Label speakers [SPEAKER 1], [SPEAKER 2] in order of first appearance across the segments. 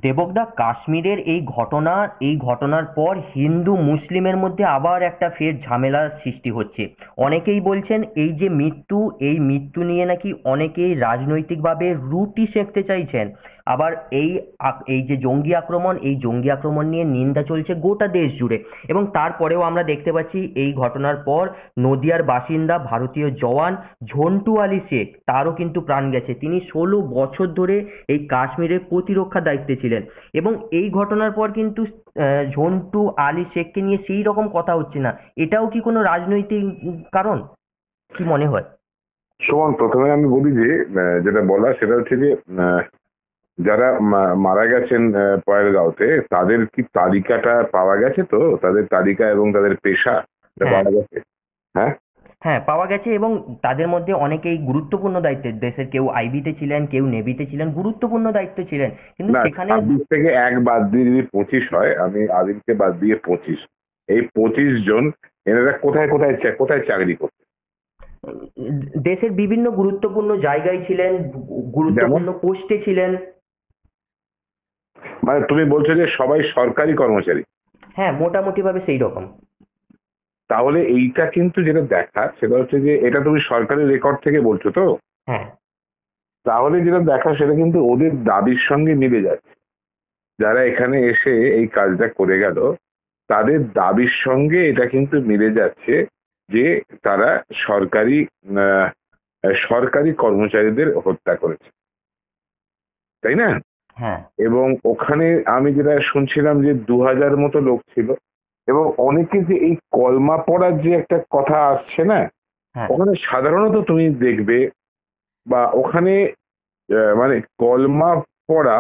[SPEAKER 1] দেবকদা, কাশ্মীরের এই ঘটনার পর হিন্দু মুসলিমের মধ্যে আবার একটা ফের ঝামেলার সৃষ্টি হচ্ছে। অনেকেই বলছেন এই মৃত্যু নিয়ে নাকি অনেকেই রাজনৈতিকভাবে রুটি সেঁকতে চাইছেন। আবার এই যে জঙ্গি আক্রমণ নিয়ে নিন্দা চলছে গোটা দেশ জুড়ে। এবং তারপরেও আমরা দেখতে পাচ্ছি এই ঘটনার পর নদিয়ার বাসিন্দা ভারতীয় জওয়ান ঝন্টু আলী শেখ, তারও কিন্তু প্রাণ গেছে। তিনি 16 বছর ধরে এই কাশ্মীরের প্রতিরক্ষার দায়িত্বে ছিলেন। এবং এই ঘটনার পর কিন্তু ঝন্টু আলী শেখকে নিয়ে সেই রকম কথা হচ্ছে না। এটাও কি কোনো রাজনৈতিক কারণ? কি মনে হয়?
[SPEAKER 2] সুমন, প্রথমে আমি বলি যে যেটা বলা সেটা হচ্ছে যে যারা মারা গেছেন পয়েলগাঁওতে, তাদের কি তালিকাটা পাওয়া গেছে? তো তাদের তালিকা এবং তাদের পেশা এটা
[SPEAKER 1] হ্যাঁ,
[SPEAKER 2] পাওয়া গেছে? হ্যাঁ।
[SPEAKER 1] হ্যাঁ, পাওয়া গেছে। এবং তাদের মধ্যে অনেকেই গুরুত্বপূর্ণ দায়িত্বে, দেশের কেউ আইবিতে ছিলেন, কেউ নেভিতে ছিলেন, গুরুত্বপূর্ণ দায়িত্ব ছিলেন, কিন্তু
[SPEAKER 2] না,
[SPEAKER 1] সেখানেও
[SPEAKER 2] 26 থেকে এক বাদ দিয়ে যদি 25 হয়, আমি আদিলকে বাদ দিয়ে 25, এই 25 জন এনারা কোথায় কোথায় কোথায় চাকরি করছে?
[SPEAKER 1] দেশের বিভিন্ন গুরুত্বপূর্ণ জায়গায় ছিলেন,
[SPEAKER 2] যেমন,
[SPEAKER 1] গুরুত্বপূর্ণ পোস্টে ছিলেন।
[SPEAKER 2] মানে তুমি বলছো যে সবাই সরকারি কর্মচারী?
[SPEAKER 1] হ্যাঁ, মোটামুটি ভাবে সেই রকম।
[SPEAKER 2] তাহলে এইটা কিন্তু যেটা দেখার সেটা হচ্ছে যে এটা তুমি সরকারি রেকর্ড থেকে বলছো তো?
[SPEAKER 1] হ্যাঁ,
[SPEAKER 2] তাহলে যেটা দেখা সেটা কিন্তু ওদের দাবির সঙ্গে মিলে যাচ্ছে। যারা এখানে এসে এই কাজটা করে গেল, তাদের দাবির সঙ্গে এটা কিন্তু মিলে যাচ্ছে যে তারা সরকারি আহ, সরকারি কর্মচারীদের হত্যা করেছে, তাই না?
[SPEAKER 1] হ্যাঁ,
[SPEAKER 2] এবং ওখানে আমি যেটা শুনছিলাম যে 2000 মতো লোক ছিল। এবং অনেকে যে এই কলমা পড়ার যে একটা কথা আসছে না,
[SPEAKER 1] হ্যাঁ,
[SPEAKER 2] ওখানে সাধারণত তুমি দেখবে বা ওখানে মানে কলমা পড়া,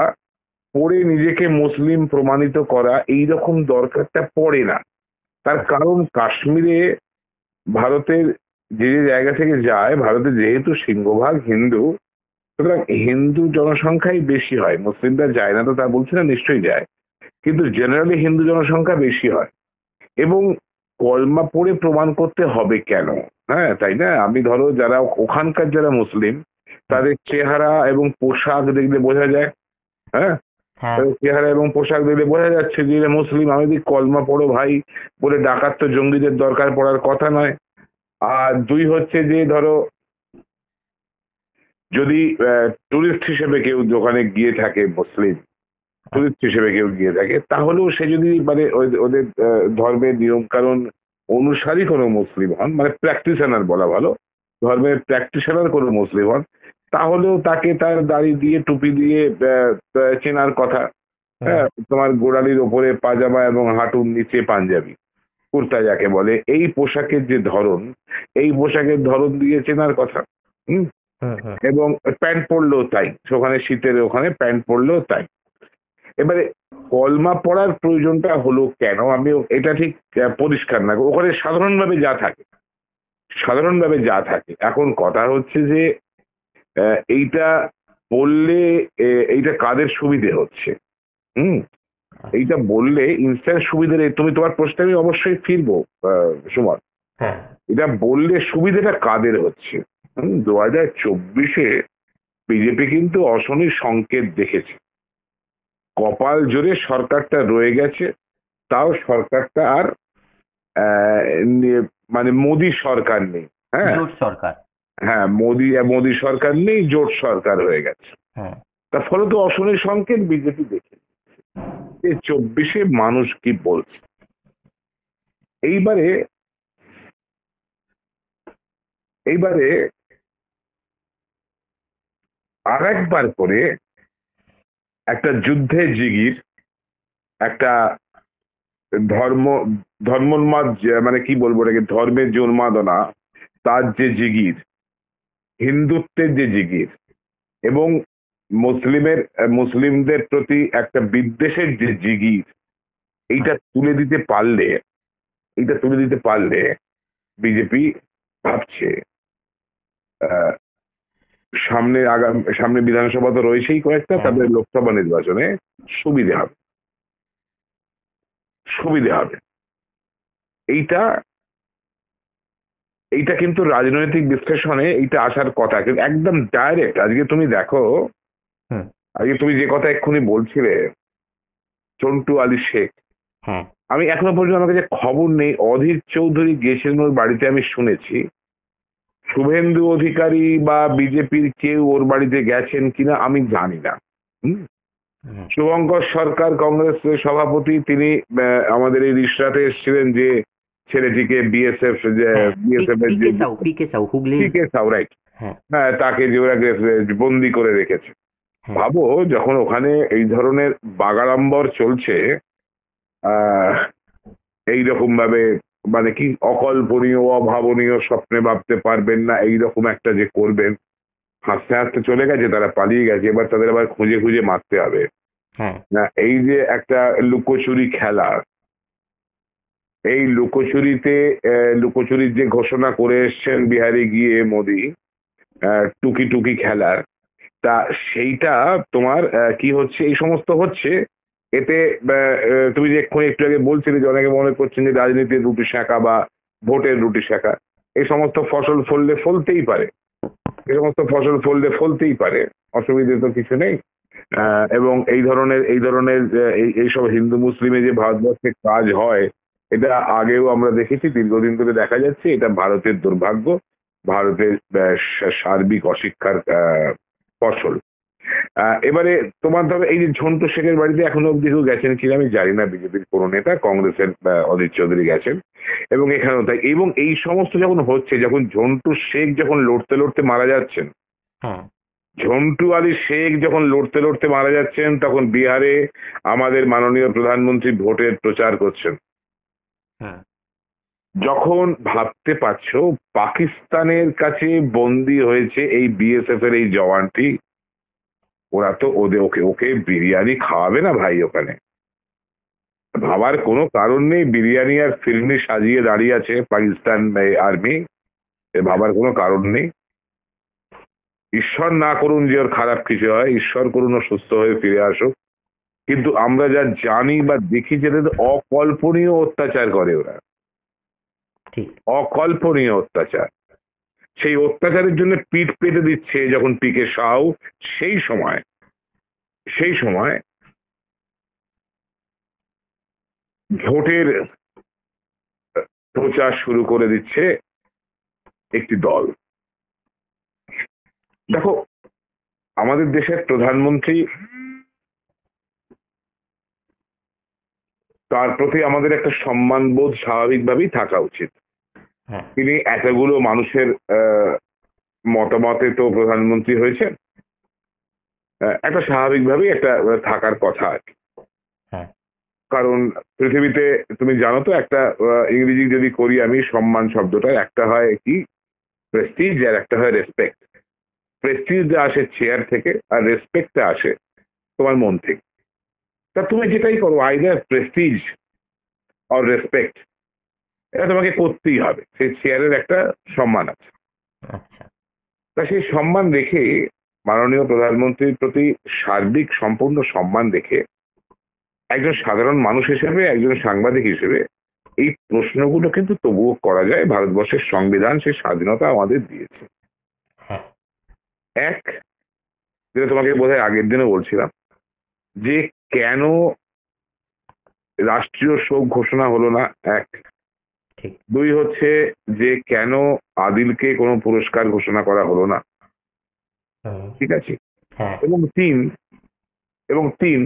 [SPEAKER 2] পড়ে নিজেকে মুসলিম প্রমাণিত করা এই রকম দরকারটা পড়ে না। তার কারণ কাশ্মীরে ভারতের যে যে জায়গা থেকে যায়, ভারতে যেহেতু সিংহভাগ হিন্দু, সুতরাং হিন্দু জনসংখ্যাই বেশি হয়। মুসলিমরা যায় না তো তা বলছি না, নিশ্চয়ই যায়, কিন্তু জেনারেলি হিন্দু জনসংখ্যা বেশি হয়। এবং কলমা পড়ে প্রমাণ করতে হবে কেন? হ্যাঁ, তাই না? আমি ধরো যারা ওখানকার যারা মুসলিম,
[SPEAKER 1] হুম,
[SPEAKER 2] তাদের চেহারা এবং পোশাক দেখলে বোঝা যায়। হ্যাঁ,
[SPEAKER 1] হ্যাঁ,
[SPEAKER 2] তাদের চেহারা এবং পোশাক দেখলে বোঝা যাচ্ছে যে এরা মুসলিম। আমি যদি কলমা পড়ো ভাই বলে ডাকাত, তো জঙ্গিদের দরকার পড়ার কথা নয়। আর দুই হচ্ছে যে ধরো, যদি টুরিস্ট হিসেবে কেউ দোকানে গিয়ে থাকে, মুসলিম টুরিস্ট হিসেবে কেউ গিয়ে থাকে, তাহলেও সে যদি মানে ওদের ধর্মের নিয়ম কানুন অনুসারী কোনো মুসলিম হন, মানে প্র্যাকটিশনার বলা ভালো, ধর্মের প্র্যাকটিশনার কোনো মুসলিম হন, তাহলেও তাকে তার দাড়ি দিয়ে টুপি দিয়ে চেনার কথা।
[SPEAKER 1] হুম,
[SPEAKER 2] হ্যাঁ, তোমার গোড়ালির ওপরে পাজামা এবং হাঁটুর নিচে পাঞ্জাবি, কুর্তা যাকে বলে, এই পোশাকের যে ধরন, এই পোশাকের ধরন দিয়ে চেনার কথা। হুম।
[SPEAKER 1] হুম, হুম,
[SPEAKER 2] এবং প্যান্ট পরলেও তাই, ওখানে শীতের ওখানে প্যান্ট পরলেও তাই। এবারে কলমা পড়ার প্রয়োজনটা হলো কেন, আমি এটা ঠিক পরিষ্কার না। ওখানে সাধারণভাবে যা থাকে, এখন কথা হচ্ছে যে এইটা বললে এইটা কাদের সুবিধে হচ্ছে? হুম। এইটা বললে ইনস্ট্যান্ট সুবিধে নেই। তুমি তোমার প্রশ্নে আমি অবশ্যই ফিরবো সুমন।
[SPEAKER 1] হ্যাঁ,
[SPEAKER 2] এটা বললে সুবিধেটা কাদের হচ্ছে? 2024-এ বিজেপি কিন্তু অশনির সংকেত দেখেছে। কপাল জোরে সরকারটা রয়ে গেছে, তাও সরকারটা আর আহ, মানে মোদী সরকার নেই। হ্যাঁ,
[SPEAKER 1] জোট সরকার।
[SPEAKER 2] হ্যাঁ, মোদী সরকার নেই, জোট সরকার হয়ে গেছে।
[SPEAKER 1] হ্যাঁ,
[SPEAKER 2] তার ফলে তো অশনির সংকেত বিজেপি দেখে। এই 24-এ মানুষ কি বলছে এইবারে, এইবারে আর একবার করে একটা যুদ্ধের জিগির, একটা ধর্ম ধর্মোন্মাদ, মানে কি বলবো এটাকে, ধর্মের যে উন্মাদনা, তার যে জিগির, হিন্দুত্বের যে জিগির, এবং মুসলিমদের প্রতি একটা বিদ্বেষের যে জিগির, এইটা তুলে দিতে পারলে, এইটা তুলে দিতে পারলে বিজেপি ভাবছে আহ, সামনে বিধানসভা তো রয়েছেই কয়েকটা,
[SPEAKER 1] হ্যাঁ,
[SPEAKER 2] তাদের লোকসভা নির্বাচনে সুবিধে হবে, সুবিধে হবে। এইটা এইটা কিন্তু রাজনৈতিক বিশ্লেষণে এইটা আসার কথা, কিন্তু একদম ডাইরেক্ট। আজকে তুমি দেখো,
[SPEAKER 1] হুম,
[SPEAKER 2] আজকে তুমি যে কথা এক্ষুনি বলছিলে, চন্টু আলী শেখ।
[SPEAKER 1] হ্যাঁ।
[SPEAKER 2] আমি এখনো পর্যন্ত আমার কাছে খবর নেই অধীর চৌধুরী গেছিলেন ওর বাড়িতে, আমি শুনেছি। শুভেন্দু অধিকারী বা বিজেপির কেউ ওর বাড়িতে গেছেন কিনা আমি জানি না। হুম।
[SPEAKER 1] হুম।
[SPEAKER 2] শুভঙ্কর সরকার কংগ্রেসের সভাপতি, তিনি আমাদের এই রিসরাতে এসেছিলেন যে ছেলেটিকে বিএসএফ
[SPEAKER 1] হ্যাঁ,
[SPEAKER 2] বিএসএফ এর যে
[SPEAKER 1] পিকে সাউ হুগলি।
[SPEAKER 2] পিকে সাউ, রাইট।
[SPEAKER 1] হ্যাঁ।
[SPEAKER 2] হ্যাঁ, তাকে যে ওরা বন্দি করে রেখেছে।
[SPEAKER 1] হ্যাঁ।
[SPEAKER 2] ভাবো যখন ওখানে এই ধরনের বাগাড়ম্বর চলছে, আহ এইরকম ভাবে, মানে কি অকল্পনীয় অভাবনীয়, স্বপ্নে ভাবতে পারবেন না এইরকম একটা যে করবেন। হাসতে হাসতে চলে গেছে, তারা পালিয়ে গেছে, এবার তাদের আবার খুঁজে খুঁজে মারতে হবে।
[SPEAKER 1] হ্যাঁ।
[SPEAKER 2] না, এই যে একটা লুকোচুরি খেলা, এই লুকোচুরিতে লুকোচুরির যে ঘোষণা করে এসছেন বিহারে গিয়ে মোদি, টুকি টুকি খেলার, তা সেইটা তোমার কি হচ্ছে, এই সমস্ত হচ্ছে এতে। তুমি যে এক্ষুনি একটু আগে বলছিলে যে অনেকে মনে করছেন যে রাজনীতির রুটি শাঁখা বা ভোটের রুটি শাঁখা, এই সমস্ত ফসল ফললে ফলতেই পারে, এই সমস্ত ফসল ফললে ফলতেই পারে, অসুবিধে তো কিছু নেই। এবং এই ধরনের এইসব হিন্দু মুসলিমে যে ভারতবর্ষে কাজ হয়, এটা আগেও আমরা দেখেছি, দীর্ঘদিন ধরে দেখা যাচ্ছে। এটা ভারতের দুর্ভাগ্য, ভারতের সার্বিক অশিক্ষার ফসল। এবারে তোমার ধরো এই যে ঝন্টু শেখের বাড়িতে এখনো অব্দি কেউ গেছেন কিনা আমি জানি না, বিজেপির কোনো নেতা, কংগ্রেসের অধীর চৌধুরী গেছেন, এবং এখানেও তাই। এবং এই সমস্ত যখন হচ্ছে, যখন ঝন্টু শেখ যখন লড়তে লড়তে মারা যাচ্ছেন,
[SPEAKER 1] হ্যাঁ।
[SPEAKER 2] ঝন্টু আলী শেখ যখন লড়তে লড়তে মারা যাচ্ছেন, তখন বিহারে আমাদের মাননীয় প্রধানমন্ত্রী ভোটের প্রচার করছেন।
[SPEAKER 1] হ্যাঁ।
[SPEAKER 2] যখন ভাবতে পারছো পাকিস্তানের কাছে বন্দী হয়েছে এই বিএসএফ এর এই জওয়ানটি, ওরা তো ওকে ওকে বিরিয়ানি খাওয়াবে না ভাই ওখানে। ভাবার কোনো কারণ নেই, বিরিয়ানি আর ফিরনি সাজিয়ে দাঁড়িয়ে আছে পাকিস্তান আর্মি, ভাবার কোনো কারণ নেই। ঈশ্বর না করুন যে ওর খারাপ কিছু হয়, ঈশ্বর করুন ও সুস্থ হয়ে ফিরে আসুক। কিন্তু আমরা যা জানি বা দেখি, যেটা অকল্পনীয় অত্যাচার করে ওরা,
[SPEAKER 1] ঠিক।
[SPEAKER 2] অকল্পনীয় অত্যাচার। সেই অত্যাচারের জন্য পিঠ পেতে দিচ্ছে যখন পিকে সাউ সেই সময় ভোটের প্রচার শুরু করে দিচ্ছে একটি দল। দেখো, আমাদের দেশের প্রধানমন্ত্রী, তার প্রতি আমাদের একটা সম্মানবোধ স্বাভাবিকভাবেই থাকা উচিত।
[SPEAKER 1] হ্যাঁ।
[SPEAKER 2] তিনি এতগুলো মানুষের মতামতে তো প্রধানমন্ত্রী হয়েছেন, একটা স্বাভাবিকভাবেই একটা থাকার কথা আর কি।
[SPEAKER 1] হ্যাঁ।
[SPEAKER 2] কারণ পৃথিবীতে তুমি জানো তো, একটা ইংরেজি যদি করি আমি, সম্মান শব্দটা একটা হয় কি প্রেস্টিজ, আর একটা হয় রেসপেক্ট। প্রেস্টিজটা আসে চেয়ার থেকে, আর রেসপেক্টটা আসে তোমার মন থেকে। তা তুমি যেটাই করো, আইদার প্রেস্টিজ আর রেসপেক্ট, এটা তোমাকে করতেই হবে। সেই চেয়ারের একটা সম্মান আছে।
[SPEAKER 1] আচ্ছা।
[SPEAKER 2] তা সেই সম্মান রেখে, মাননীয় প্রধানমন্ত্রীর প্রতি সার্বিক সম্পূর্ণ সম্মান রেখে, একজন সাধারণ মানুষ হিসেবে, একজন সাংবাদিক হিসেবে এই প্রশ্নগুলো কিন্তু তবুও করা যায়। ভারতবর্ষের সংবিধান সেই স্বাধীনতা আমাদের দিয়েছে।
[SPEAKER 1] হ্যাঁ।
[SPEAKER 2] এক, যেটা তোমাকে বোধহয় আগের দিনও বলছিলাম, যে কেন রাষ্ট্রীয় শোক ঘোষণা হলো না, এক।
[SPEAKER 1] ঠিক।
[SPEAKER 2] দুই হচ্ছে যে কেন আদিলকে কোনো পুরস্কার ঘোষণা করা হলো না,
[SPEAKER 1] হুম।
[SPEAKER 2] ঠিক আছে।
[SPEAKER 1] হ্যাঁ।
[SPEAKER 2] এবং তিন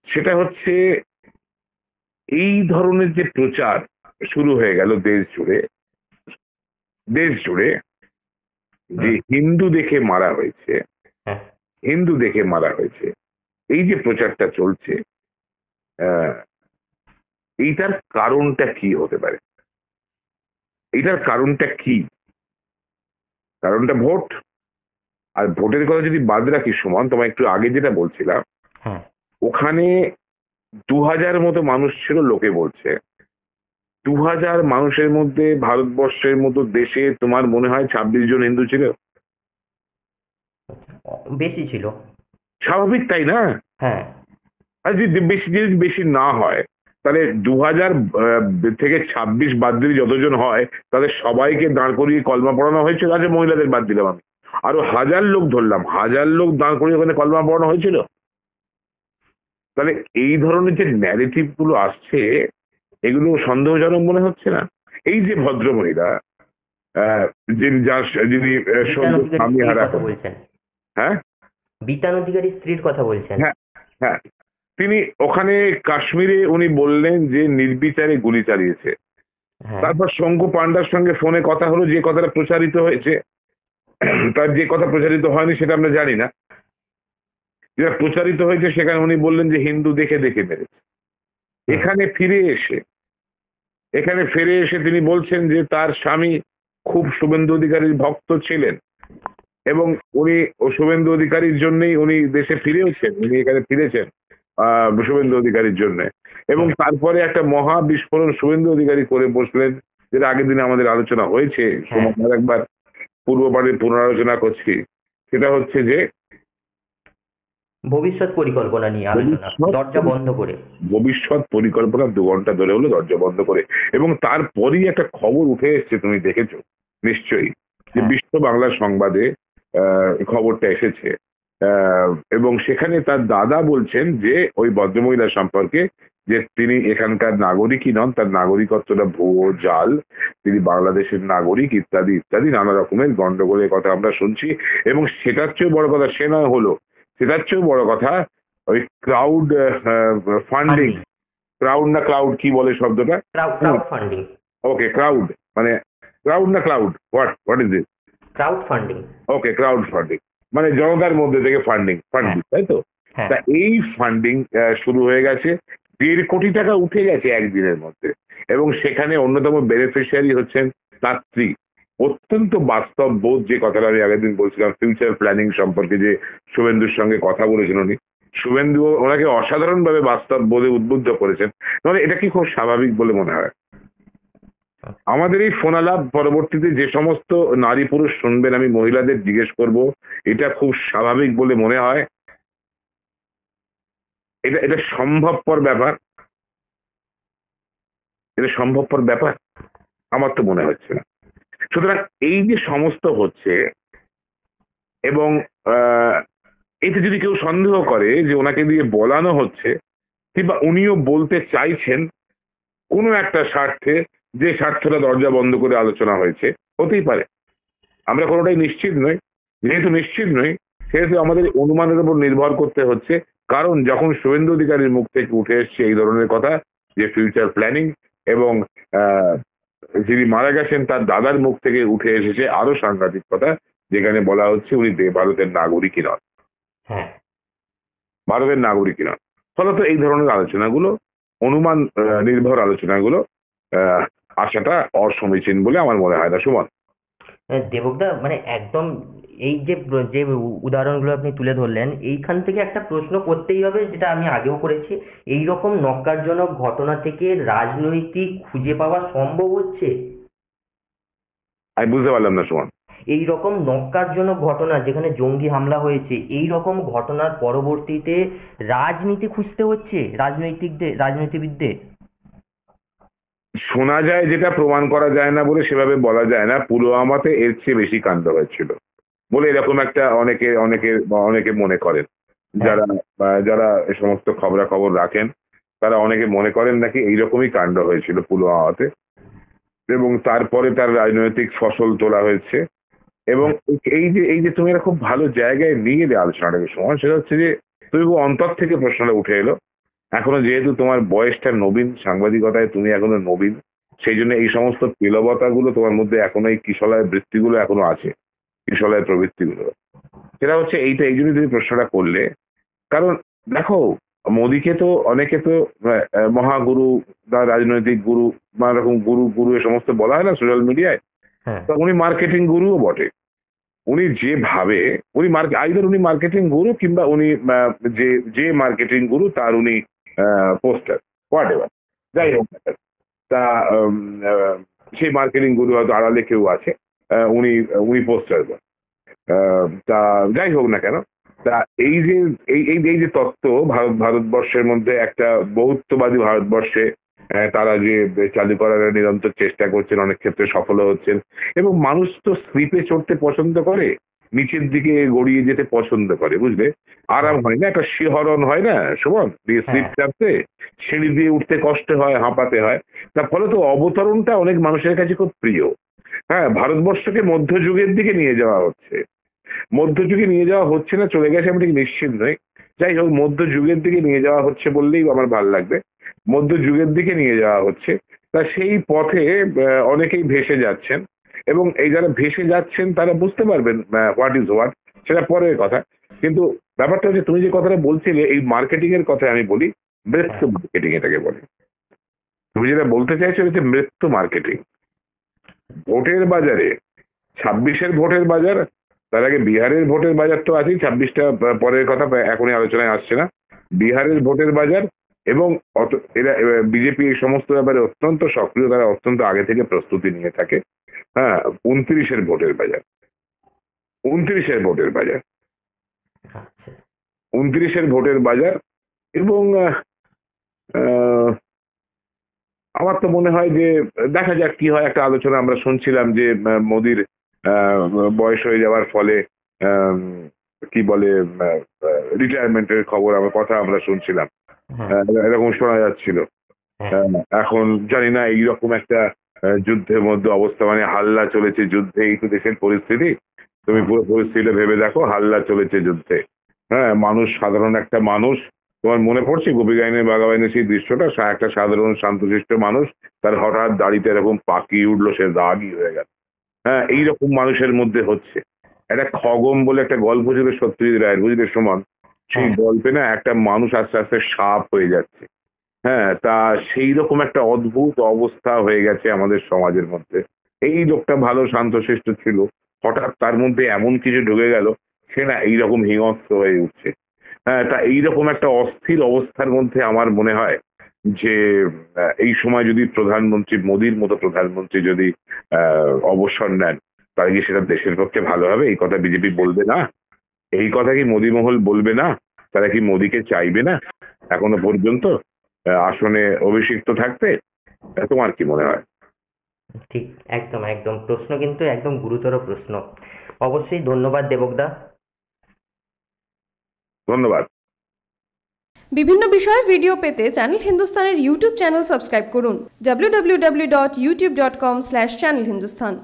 [SPEAKER 2] সেটা হচ্ছে এই ধরনের যে প্রচার শুরু হয়ে গেল দেশ জুড়ে, যে হিন্দু দেখে মারা হয়েছে,
[SPEAKER 1] হ্যাঁ।
[SPEAKER 2] হিন্দু দেখে মারা হয়েছে, এই যে প্রচারটা চলছে, এইটার কারণটা কি হতে পারে? এইটার কারণটা কি? কারণটা ভোট। আর ভোটের কথা যদি বাদ রাখি সুমন, তোমায় একটু আগে যেটা বলছিলাম,
[SPEAKER 1] হ্যাঁ।
[SPEAKER 2] ওখানে 2000 মতো মানুষ ছিল, লোকে বলছে 2000 মানুষের মধ্যে ভারতবর্ষের মতো দেশে তোমার মনে হয় 26 জন হিন্দু ছিল?
[SPEAKER 1] বেশি ছিল।
[SPEAKER 2] স্বাভাবিক, তাই না?
[SPEAKER 1] হ্যাঁ।
[SPEAKER 2] আর যদি বেশি না হয়, তাহলে 2000 থেকে 26 বাদ দিলে যতজন হয়, তাদের সবাইকে দাঁড় করিয়ে কলমা পড়ানো হয়েছিল। আচ্ছা, মহিলাদের বাদ দিলাম আমি, আরো 1000 লোক ধরলাম, 1000 লোক দাঁড় করিয়ে ওখানে কলমা পড়ানো হয়েছিল। তাহলে এই ধরনের যে ন্যারেটিভ গুলো আসছে এগুলো সন্দেহজনক মনে হচ্ছে না? এই যে ভদ্র মহিলা যিনি
[SPEAKER 1] বিতান
[SPEAKER 2] সদ্য
[SPEAKER 1] অধিকারী
[SPEAKER 2] স্বামী
[SPEAKER 1] স্ত্রীর
[SPEAKER 2] হারা
[SPEAKER 1] কথা বলছেন।
[SPEAKER 2] হ্যাঁ
[SPEAKER 1] বিতান অধিকারী স্ত্রীর কথা বলছেন।
[SPEAKER 2] হ্যাঁ হ্যাঁ, তিনি ওখানে কাশ্মীরে উনি বললেন যে নির্বিচারে গুলি চালিয়েছে।
[SPEAKER 1] হ্যাঁ।
[SPEAKER 2] তারপর শঙ্কু পান্ডার সঙ্গে ফোনে কথা হলো, যে কথাটা প্রচারিত হয়েছে, তার যে কথা প্রচারিত হয়নি সেটা আমরা জানি না, যেটা প্রচারিত হয়েছে সেখানে উনি বললেন যে হিন্দু দেখে দেখে মেরেছে। এখানে ফিরে এসে তিনি বলছেন যে তার স্বামী খুব শুভেন্দু অধিকারীর ভক্ত ছিলেন এবং উনি শুভেন্দু অধিকারীর জন্যই উনি দেশে ফিরেওছেন, উনি এখানে ফিরেছেন শুভেন্দু অধিকারীর জন্য। এবং তারপরে একটা মহা বিস্ফোরণ শুভেন্দু অধিকারী করে বসলেন, যেটা আগের দিনে আমাদের আলোচনা হয়েছে, সময় একবার পূর্ববারের পুনরালোচনা করছি। সেটা হচ্ছে যে
[SPEAKER 1] ভবিষ্যৎ পরিকল্পনা নিয়ে আলোচনা, দরজা বন্ধ করে।
[SPEAKER 2] ভবিষ্যৎ পরিকল্পনা 2 ঘন্টা ধরে হলো দরজা বন্ধ করে। এবং তারপরই একটা খবর উঠে এসছে, তুমি দেখেছো নিশ্চয়ই, যে বিশ্ব বাংলা সংবাদে খবরটা এসেছে। এবং সেখানে তার দাদা বলছেন যে ওই ভদ্রমহিলা সম্পর্কে যে তিনি এখানকার নাগরিকই নন, তার নাগরিকত্বটা ভুয়ো, জাল, তিনি বাংলাদেশের নাগরিক, ইত্যাদি ইত্যাদি নানা রকমের গন্ডগোলের কথা আমরা শুনছি। এবং সেটার চেয়েও বড় কথা সে নয় হলো, সেটার চেয়েও বড় কথা ওই ক্রাউড ফান্ডিং, ক্রাউড কি বলে শব্দটা?
[SPEAKER 1] Crowd funding.
[SPEAKER 2] ওকে, ক্রাউড মানে ক্রাউড না cloud, what is it?
[SPEAKER 1] Crowd funding.
[SPEAKER 2] Okay, crowd funding মানে জনতার মধ্যে থেকে ফান্ডিং, তাই তো? তা এই ফান্ডিং শুরু হয়ে গেছে, 1.5 কোটি টাকা উঠে গেছে একদিনের মধ্যে। এবং সেখানে অন্যতম বেনিফিশিয়ারি হচ্ছেন তার স্ত্রী। অত্যন্ত বাস্তব বোধ, যে কথাটা আমি আগের দিন বলছিলাম ফিউচার প্ল্যানিং সম্পর্কে, যে শুভেন্দুর সঙ্গে কথা বলেছেন উনি, শুভেন্দু ওনাকে অসাধারণ ভাবে বাস্তব বোধে উদ্বুদ্ধ করেছেন। মানে এটা কি খুব স্বাভাবিক বলে মনে হয়? আমাদের এই ফোনালাপ পরবর্তীতে যে সমস্ত নারী পুরুষ শুনবেন, আমি মহিলাদের জিজ্ঞেস করব, এটা খুব স্বাভাবিক বলে মনে হয়? এটা সম্ভবপর ব্যাপার? এটা সম্ভবপর ব্যাপার? আমার তো মনে হচ্ছে না। সুতরাং এই যে সমস্ত হচ্ছে, এবং এতে যদি কেউ সন্দেহ করে যে ওনাকে দিয়ে বলানো হচ্ছে, কিংবা উনিও বলতে চাইছেন কোনো একটা স্বার্থে, যে স্বার্থটা দরজা বন্ধ করে আলোচনা হয়েছে, হতেই পারে। আমরা কোনোটাই নিশ্চিত নই। যেহেতু নিশ্চিত নই, সেহেতু আমাদের অনুমানের উপর নির্ভর করতে হচ্ছে। কারণ যখন শুভেন্দু অধিকারীর মুখ থেকে উঠে এসছে এই ধরনের কথা, যে ফিউচার প্ল্যানিং, এবং যিনি মারা গেছেন তার দাদার মুখ থেকে উঠে এসেছে আরো সাংঘাতিক কথা, যেখানে বলা হচ্ছে উনি ভারতের নাগরিকই নন, ভারতের নাগরিকই নন। ফলত এই ধরনের আলোচনাগুলো, অনুমান নির্ভর আলোচনাগুলো আসাটা অসমীচীন বলে আমার মনে হয় না, সুমন।
[SPEAKER 1] দেবকদা, মানে একদম এই যে যে উদাহরণগুলো আপনি তুলে ধরলেন, এইখান থেকে একটা প্রশ্ন করতেই হবে, যেটা আমি আগেও করেছি। এই রকম ন্যক্কারজনক ঘটনা থেকে রাজনৈতিক খুঁজে পাওয়া সম্ভব হচ্ছে?
[SPEAKER 2] আমি বুঝতে পারলাম না সুমন।
[SPEAKER 1] এই রকম ন্যক্কারজনক ঘটনা, যেখানে জঙ্গি হামলা হয়েছে, এই রকম ঘটনার পরবর্তীতে রাজনীতি খুঁজতে হচ্ছে রাজনীতিবিদদের।
[SPEAKER 2] শোনা যায়, যেটা প্রমাণ করা যায় না বলে সেভাবে বলা যায় না, পুলওয়ামাতে এর চেয়ে বেশি কাণ্ড হয়েছিল বলে এরকম একটা অনেকে মনে করেন, যারা এ সমস্ত খবরাখবর রাখেন, তারা অনেকে মনে করেন নাকি এইরকমই কাণ্ড হয়েছিল পুলওয়ামাতে, এবং তারপরে তার রাজনৈতিক ফসল তোলা হয়েছে। এবং এই যে তুমি একটা খুব ভালো জায়গায় নিয়ে এলে আলোচনাটাকে সময়, সেটা হচ্ছে যে তুমি অন্তর থেকে প্রশ্নটা উঠে এলো। এখনো যেহেতু তোমার বয়সটা নবীন, সাংবাদিকতায় তুমি এখনো নবীন, সেই জন্য এই সমস্ত পেলবতাগুলো তোমার মধ্যে এখনো, এই কিশলয়ের বৃত্তিগুলো এখনো আছে, কিশলয়ের প্রবৃত্তিগুলো। সেটা হচ্ছে এইটা, এই জন্য তুমি প্রশ্নটা করলে। কারণ দেখো, মোদীকে তো অনেকে তো মহাগুরু বা রাজনৈতিক গুরু বা এরকম গুরু এ সমস্ত বলা হয় না সোশ্যাল মিডিয়ায়। তো উনি মার্কেটিং গুরুও বটে। উনি যেভাবে উনি আইদার উনি মার্কেটিং গুরু, কিংবা উনি যে মার্কেটিং গুরু তার উনি পোস্টার, হোয়াট এভার, যাই হোক না কেন। তা সেই মার্কেটিং গুরু হয়তো আড়ালে কেউ আছে, উনি পোস্টার। তা যাই হোক না কেন, তা এই যে তত্ত্ব ভারতবর্ষের মধ্যে একটা বহুত্ববাদী ভারতবর্ষে তারা যে চালু করার নিরন্তর চেষ্টা করছেন, অনেক ক্ষেত্রে সফল হচ্ছেন। এবং মানুষ তো স্লিপে চড়তে পছন্দ করে, নিচের দিকে গড়িয়ে যেতে পছন্দ করে, বুঝলে? আরাম হয় না, একটা শিহরণ হয় না সুমন, দিয়ে স্লিপ চাপতে, সিঁড়ি দিয়ে উঠতে কষ্ট হয়, হাঁপাতে হয়। তার ফলে তো অবতরণটা অনেক মানুষের কাছে খুব প্রিয়। হ্যাঁ, ভারতবর্ষকে মধ্যযুগের দিকে নিয়ে যাওয়া হচ্ছে। মধ্যযুগে নিয়ে যাওয়া হচ্ছে না চলে গেছে আমি ঠিক নিশ্চিত নই। যাই হোক, মধ্যযুগের দিকে নিয়ে যাওয়া হচ্ছে বললেই আমার ভালো লাগবে। মধ্যযুগের দিকে নিয়ে যাওয়া হচ্ছে। তা সেই পথে অনেকেই ভেসে যাচ্ছেন, এবং এই যারা ভেসে যাচ্ছেন তারা বুঝতে পারবেন হোয়াট ইজ হোয়াট, সেটা পরের কথা। কিন্তু ব্যাপারটা হচ্ছে, তুমি যে কথাটা বলছিলে এই মার্কেটিং এর কথা, আমি বলি মৃত্যু মার্কেটিং এটাকে বলে। তুমি যেটা বলতে চাইছো হচ্ছে মৃত্যু মার্কেটিং। ভোটের বাজারে 26-এর ভোটের বাজার, তার আগে বিহারের ভোটের বাজার তো আছেই, 26টা পরের কথা, এখনই আলোচনায় আসছে না। বিহারের ভোটের বাজার, এবং এরা বিজেপি এই সমস্ত ব্যাপারে অত্যন্ত সক্রিয়, তারা অত্যন্ত আগে থেকে প্রস্তুতি নিয়ে থাকে। হ্যাঁ, 29-এর ভোটের বাজার, 29-এর ভোটের বাজার, 29-এর ভোটের বাজার, এবং আহ, আমার তো মনে হয় যে দেখা যাক কি হয়। একটা আলোচনা আমরা শুনছিলাম যে মোদির আহ, বয়স হয়ে যাওয়ার ফলে আম, কি বলে রিটায়ারমেন্টের খবর, আমার কথা আমরা শুনছিলাম, এরকম শোনা যাচ্ছিল। এখন জানি না, এইরকম একটা যুদ্ধের মধ্যে অবস্থা, মানে হাল্লা চলেছে যুদ্ধে, এই তো দেশের পরিস্থিতি। তুমি পুরো পরিস্থিতিটা ভেবে দেখো, হাল্লা চলেছে যুদ্ধে। হ্যাঁ, মানুষ, সাধারণ একটা মানুষ, তোমার মনে পড়ছে গোপী গাইনের বাঘাবাইনের সেই দৃশ্যটা, একটা সাধারণ শান্তশিষ্ট মানুষ, তার হঠাৎ দাড়িতে এরকম পাকিয়ে উঠলো, সে রাগই হয়ে গেল। হ্যাঁ, এইরকম মানুষের মধ্যে হচ্ছে। একটা খগম বলে একটা গল্প ছিল সত্যজিৎ রায়ের, বুঝলে সুমন? সেই গল্পে না একটা মানুষ আস্তে আস্তে সাপ হয়ে যাচ্ছে। হ্যাঁ, তা সেই রকম একটা অদ্ভুত অবস্থা হয়ে গেছে আমাদের সমাজের মধ্যে। এই লোকটা ভালো শান্তশিষ্ট ছিল, হঠাৎ তার মধ্যে এমন কিছু ঢুকে গেল, সে না এইরকম হিংস্র হয়ে উঠছে। হ্যাঁ, তা এইরকম একটা অস্থির অবস্থার মধ্যে আমার মনে হয় যে এই সময় যদি প্রধানমন্ত্রী, মোদির মতো প্রধানমন্ত্রী যদি অবসর নেন, তাহলে কি সেটা দেশের পক্ষে ভালো হবে? এই কথা বিজেপি বলবে না? এই কথা কি মোদি মহল বলবে না? তারা কি মোদিকে চাইবে না এখনো পর্যন্ত আসনে অভিষিক্ত থাকতে? তোমার কি মনে হয়?
[SPEAKER 1] ঠিক, একদম একদম, প্রশ্ন কিন্তু একদম গুরুতর প্রশ্ন। অবশ্যই, ধন্যবাদ দেবকদা।
[SPEAKER 2] ধন্যবাদ।
[SPEAKER 3] বিভিন্ন বিষয়ে ভিডিও পেতে চ্যানেল হিন্দুস্তানের ইউটিউব চ্যানেল সাবস্ক্রাইব করুন www.youtube.com/channelhindustan।